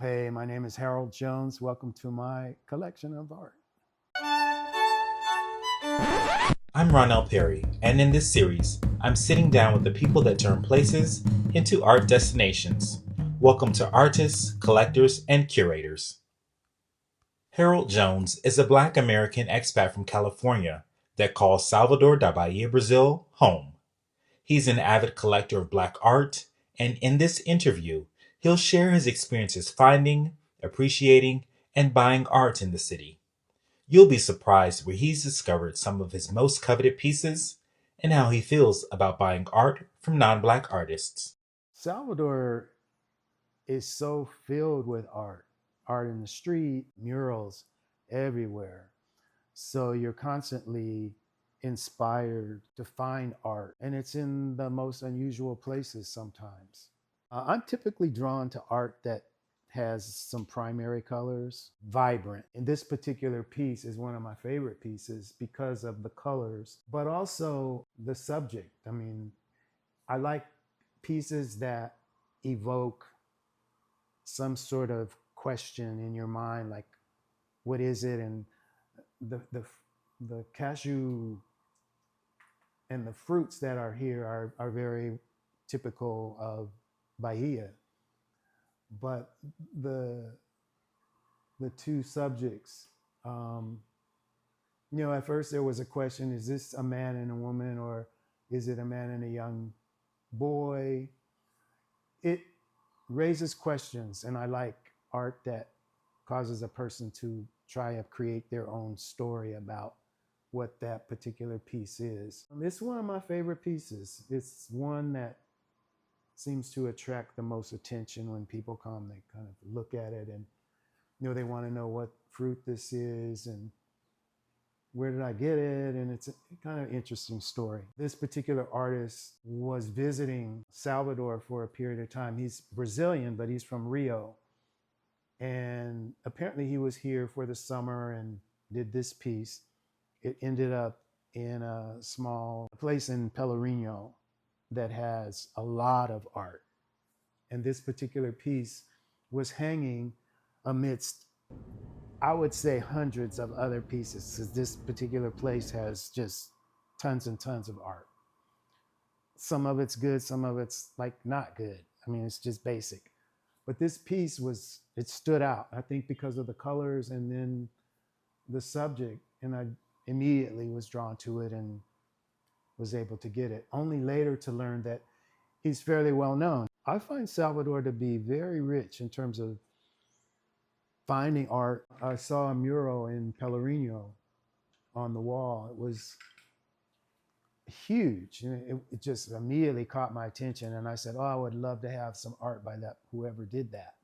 Hey, my name is Harold Jones. Welcome to my collection of art. I'm Ronell Perry, and in this series, I'm sitting down with the people that turn places into art destinations. Welcome to artists, collectors, and curators. Harold Jones is a Black American expat from California that calls Salvador da Bahia, Brazil, home. He's an avid collector of Black art, and in this interview, he'll share his experiences finding, appreciating, and buying art in the city. You'll be surprised where he's discovered some of his most coveted pieces and how he feels about buying art from non Black artists. Salvador is so filled with art in the street, murals everywhere. So you're constantly inspired to find art, and it's in the most unusual places sometimes. I'm typically drawn to art that has some primary colors, vibrant. And this particular piece is one of my favorite pieces because of the colors, but also the subject. I mean, I like pieces that evoke some sort of question in your mind, like what is it? And the cashew and the fruits that are here are very typical of Bahia. But the the two subjects, um, at first there was a question: is this a man and a woman, or is it a man and a young boy? It raises questions, and I like art that causes a person to try to create their own story about what that particular piece is. It's one of my favorite pieces. It's one that seems to attract the most attention when people come. They kind of look at it and they want to know what fruit this is and where did I get it? And it's a kind of interesting story. This particular artist was visiting Salvador for a period of time. He's Brazilian, but he's from Rio. And apparently he was here for the summer and did this piece. It ended up in a small place in Pelourinho that has a lot of art. And this particular piece was hanging amidst, I would say, hundreds of other pieces, because this particular place has just tons and tons of art. Some of it's good, some of it's like not good. I mean, it's just basic. But this piece it stood out, I think, because of the colors and then the subject. And I immediately was drawn to it and was able to get it. Only later to learn that he's fairly well known. I find Salvador to be very rich in terms of finding art. I saw a mural in Pelourinho on the wall. It was huge. It just immediately caught my attention. And I said, oh, I would love to have some art by that, whoever did that.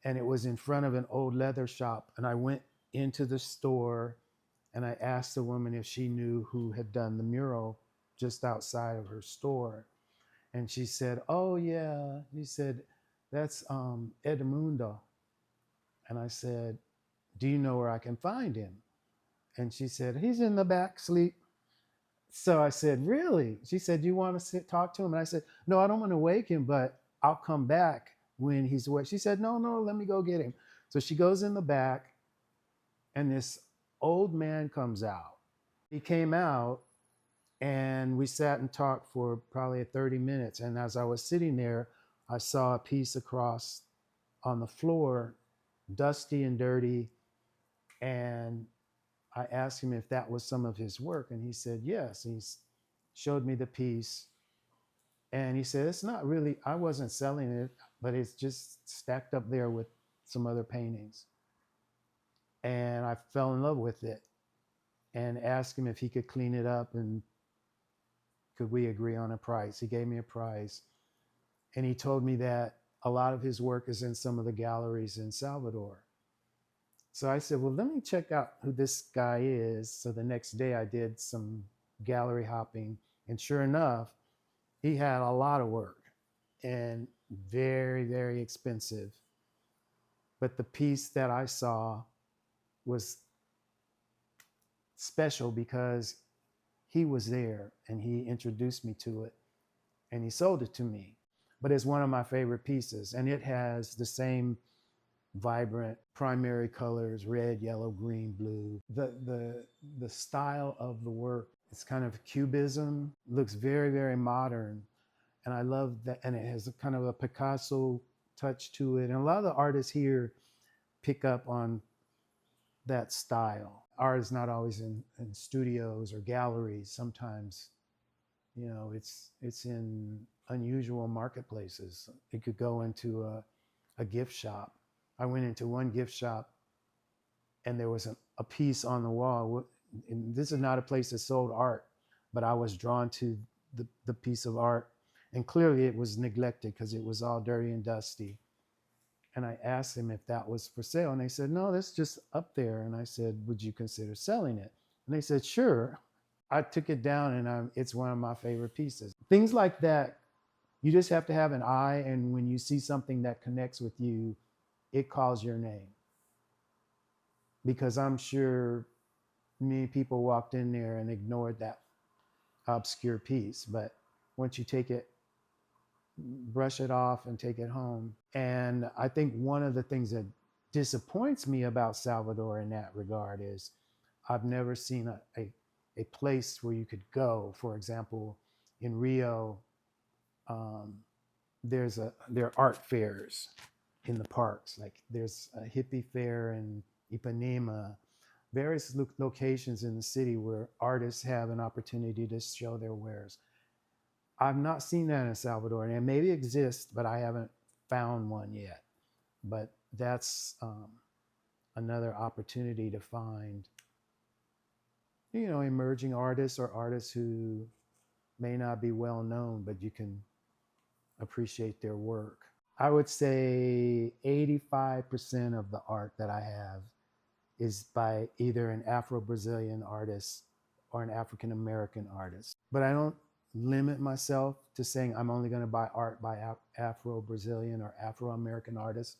And it was in front of an old leather shop. And I went into the store and I asked the woman if she knew who had done the mural just outside of her store. And she said, oh, yeah. He said, that's Edmundo. And I said, do you know where I can find him? And she said, he's in the back sleep. So I said, really? She said, you want to talk to him? And I said, no, I don't want to wake him, but I'll come back when he's awake. She said, no, no, let me go get him. So she goes in the back and this old man comes out. He came out and we sat and talked for probably 30 minutes. And as I was sitting there, I saw a piece across on the floor, dusty and dirty. And I asked him if that was some of his work. And he said, yes. He showed me the piece. And he said, it's not really, I wasn't selling it, but it's just stacked up there with some other paintings. And I fell in love with it and asked him if he could clean it up and could we agree on a price. He gave me a price. And he told me that a lot of his work is in some of the galleries in Salvador. So I said, well, let me check out who this guy is. So the next day I did some gallery hopping. And sure enough, he had a lot of work and very, very expensive. But the piece that I saw was special because he was there and he introduced me to it and he sold it to me. But it's one of my favorite pieces and it has the same vibrant primary colors, red, yellow, green, blue. The style of the work, it's kind of cubism, looks very, very modern. And I love that. And it has a kind of a Picasso touch to it. And a lot of the artists here pick up on that style. Art is not always in studios or galleries. Sometimes, it's in unusual marketplaces. It could go into a gift shop. I went into one gift shop and there was a piece on the wall. And this is not a place that sold art, but I was drawn to the piece of art. And clearly it was neglected because it was all dirty and dusty. And I asked them if that was for sale. And they said, no, that's just up there. And I said, would you consider selling it? And they said, sure. I took it down and it's one of my favorite pieces. Things like that, you just have to have an eye. And when you see something that connects with you, it calls your name. Because I'm sure many people walked in there and ignored that obscure piece. But once you take it, brush it off and take it home. And I think one of the things that disappoints me about Salvador in that regard is I've never seen a place where you could go. For example, in Rio, there are art fairs in the parks. Like there's a hippie fair in Ipanema, various locations in the city where artists have an opportunity to show their wares. I've not seen that in Salvador, and it maybe exists, but I haven't found one yet. But that's another opportunity to find, emerging artists or artists who may not be well known, but you can appreciate their work. I would say 85% of the art that I have is by either an Afro-Brazilian artist or an African American artist. But I don't limit myself to saying I'm only going to buy art by Afro-Brazilian or Afro-American artists,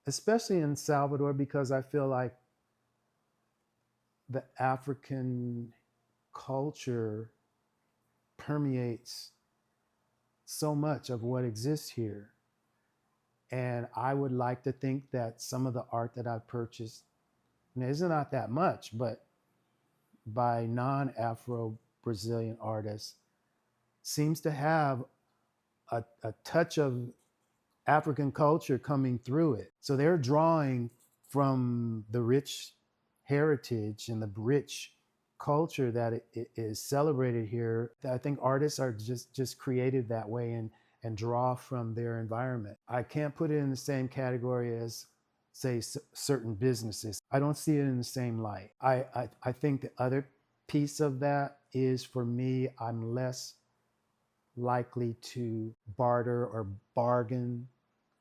especially in Salvador, because I feel like the African culture permeates so much of what exists here. And I would like to think that some of the art that I've purchased, and it's not that much, but by non-Afro-Brazilian artists, seems to have a touch of African culture coming through it. So they're drawing from the rich heritage and the rich culture that it is celebrated here. I think artists are just created that way and draw from their environment. I can't put it in the same category as, say, certain businesses. I don't see it in the same light. I think the other piece of that is, for me, I'm less likely to barter or bargain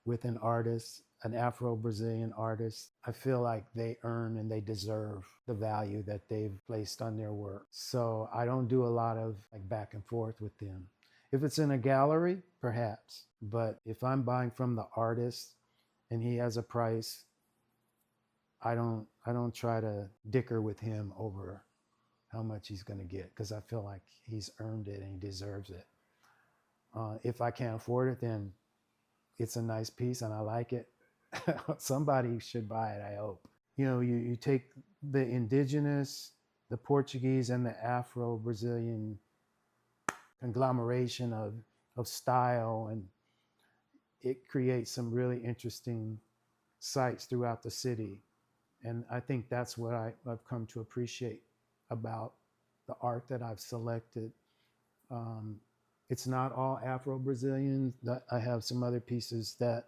with an artist, an Afro-Brazilian artist. I feel like they earn and they deserve the value that they've placed on their work. So I don't do a lot of like back and forth with them. If it's in a gallery, perhaps. But if I'm buying from the artist and he has a price, I don't try to dicker with him over how much he's going to get, because I feel like he's earned it and he deserves it. If I can't afford it, then it's a nice piece and I like it. Somebody should buy it, I hope. You take the indigenous, the Portuguese, and the Afro-Brazilian conglomeration of style, and it creates some really interesting sites throughout the city. And I think that's what I've come to appreciate about the art that I've selected. It's not all Afro-Brazilian. I have some other pieces that,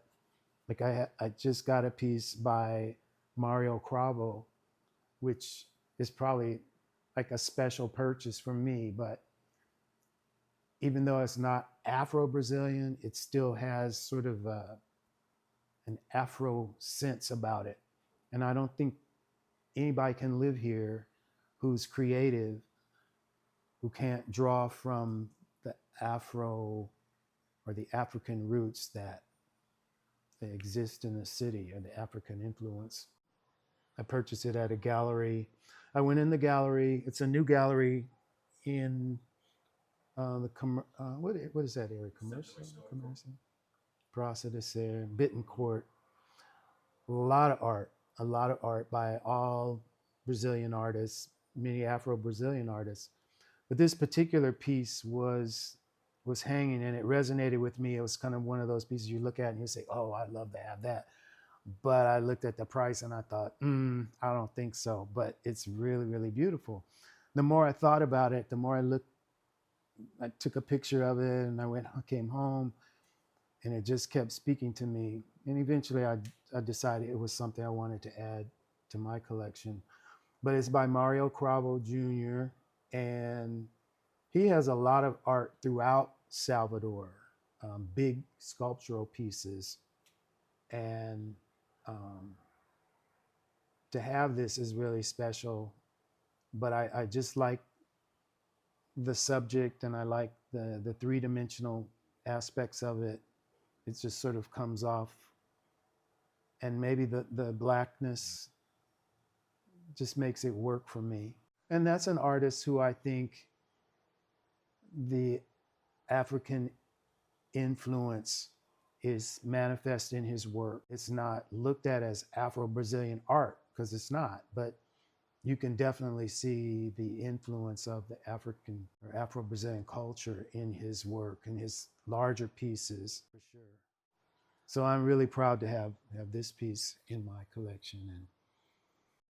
like I just got a piece by Mario Cravo, which is probably like a special purchase for me. But even though it's not Afro-Brazilian, it still has sort of an Afro sense about it. And I don't think anybody can live here who's creative, who can't draw from the Afro or the African roots that exist in the city, or the African influence. I purchased it at a gallery. I went in the gallery. It's a new gallery in what is that area? Commercial? Praça de Ser, Bittencourt. a lot of art by all Brazilian artists, many Afro-Brazilian artists. But this particular piece was hanging and it resonated with me. It was kind of one of those pieces you look at and you say, "Oh, I'd love to have that." But I looked at the price and I thought, I don't think so. But it's really, really beautiful. The more I thought about it, the more I took a picture of it and I came home and it just kept speaking to me. And eventually I decided it was something I wanted to add to my collection. But it's by Mario Cravo Jr. And he has a lot of art throughout Salvador, big sculptural pieces. And um, to have this is really special. But I just like the subject and I like the three-dimensional aspects of it. It just sort of comes off. And maybe the blackness just makes it work for me. And that's an artist who I think the African influence is manifest in his work. It's not looked at as Afro-Brazilian art because it's not, but you can definitely see the influence of the African or Afro-Brazilian culture in his work and his larger pieces for sure. So I'm really proud to have this piece in my collection. And